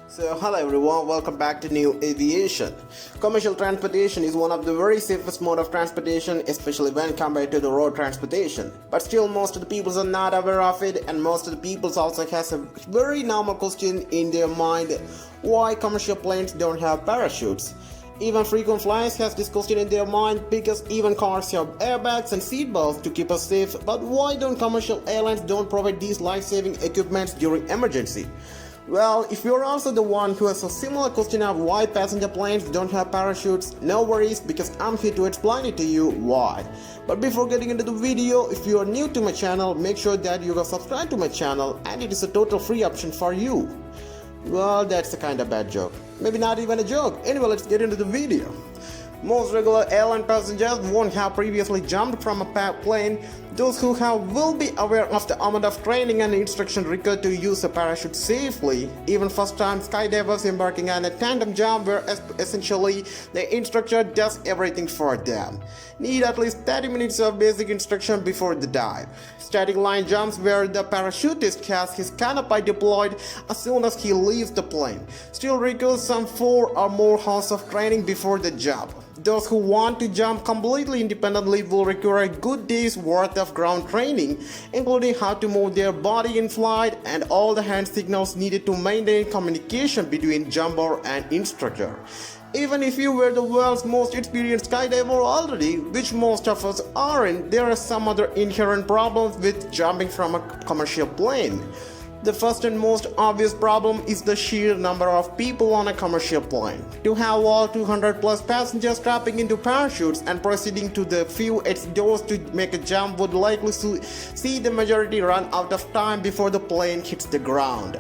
So hello everyone, welcome back to New Aviation. Commercial transportation is one of the very safest mode of transportation, especially when compared to the road transportation. But still most of the people are not aware of it, and most of the people also has a very normal question in their mind: why commercial planes don't have parachutes? Even frequent flyers has this question in their mind because even cars have airbags and seat belts to keep us safe, but why don't commercial airlines don't provide these life-saving equipments during emergency? Well, if you're also the one who has a similar question of why passenger planes don't have parachutes, no worries, because I'm here to explain it to you why. But before getting into the video, if you are new to my channel, make sure that you are subscribed to my channel, and it is a total free option for you. Well, that's a kind of bad joke. Maybe not even a joke. Anyway, let's get into the video. Most regular airline passengers won't have previously jumped from a plane. Those who have will be aware of the amount of training and instruction required to use a parachute safely. Even first-time skydivers embarking on a tandem jump where essentially the instructor does everything for them need at least 30 minutes of basic instruction before the dive. Static line jumps where the parachutist has his canopy deployed as soon as he leaves the plane still requires some 4 or more hours of training before the jump. Those who want to jump completely independently will require a good day's worth of ground training, including how to move their body in flight and all the hand signals needed to maintain communication between jumper and instructor. Even if you were the world's most experienced skydiver already, which most of us aren't, there are some other inherent problems with jumping from a commercial plane. The first and most obvious problem is the sheer number of people on a commercial plane. To have all 200 plus passengers strapping into parachutes and proceeding to the few exit doors to make a jump would likely see the majority run out of time before the plane hits the ground.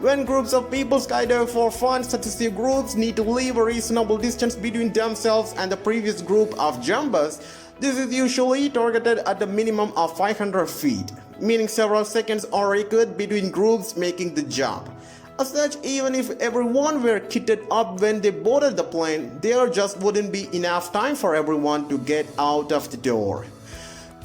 When groups of people skydive for fun, successive groups need to leave a reasonable distance between themselves and the previous group of jumpers. This is usually targeted at a minimum of 500 feet, meaning several seconds are required between groups making the jump. As such, even if everyone were kitted up when they boarded the plane, there just wouldn't be enough time for everyone to get out of the door.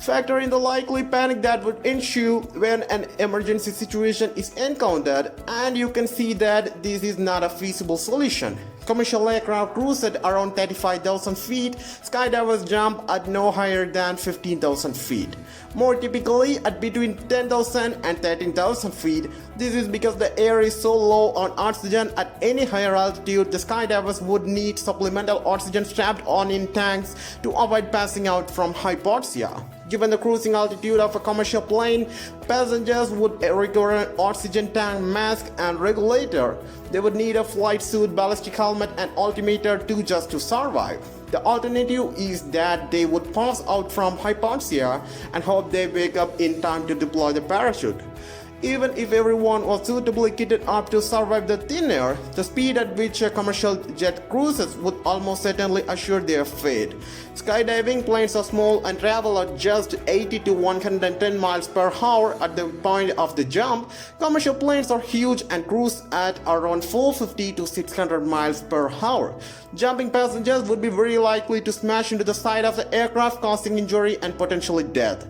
Factor in the likely panic that would ensue when an emergency situation is encountered, and you can see that this is not a feasible solution. Commercial aircraft cruise at around 35,000 feet, skydivers jump at no higher than 15,000 feet. More typically at between 10,000 and 13,000 feet. This is because the air is so low on oxygen at any higher altitude, the skydivers would need supplemental oxygen strapped on in tanks to avoid passing out from hypoxia. Given the cruising altitude of a commercial plane, passengers would require an oxygen tank, mask, and regulator. They would need a flight suit, ballistic helmet, and altimeter just to survive. The alternative is that they would pass out from hypoxia and hope they wake up in time to deploy the parachute. Even if everyone was suitably kitted up to survive the thin air, the speed at which a commercial jet cruises would almost certainly assure their fate. Skydiving planes are small and travel at just 80 to 110 miles per hour at the point of the jump. Commercial planes are huge and cruise at around 450 to 600 miles per hour. Jumping passengers would be very likely to smash into the side of the aircraft, causing injury and potentially death.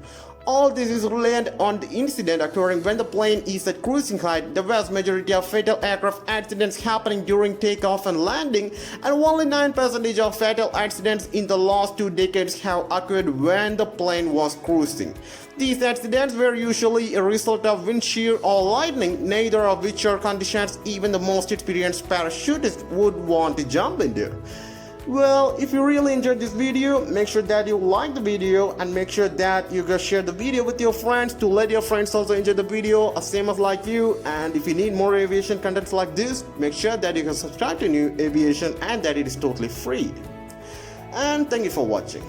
All this is reliant on the incident occurring when the plane is at cruising height. The vast majority of fatal aircraft accidents happening during takeoff and landing, and only 9% of fatal accidents in the last 2 decades have occurred when the plane was cruising. These accidents were usually a result of wind shear or lightning, neither of which are conditions even the most experienced parachutist would want to jump into. Well, if you really enjoyed this video, make sure that you like the video and make sure that you go share the video with your friends to let your friends also enjoy the video same as like you. And if you need more aviation contents like this, make sure that you can subscribe to New Aviation and that it is totally free. And thank you for watching.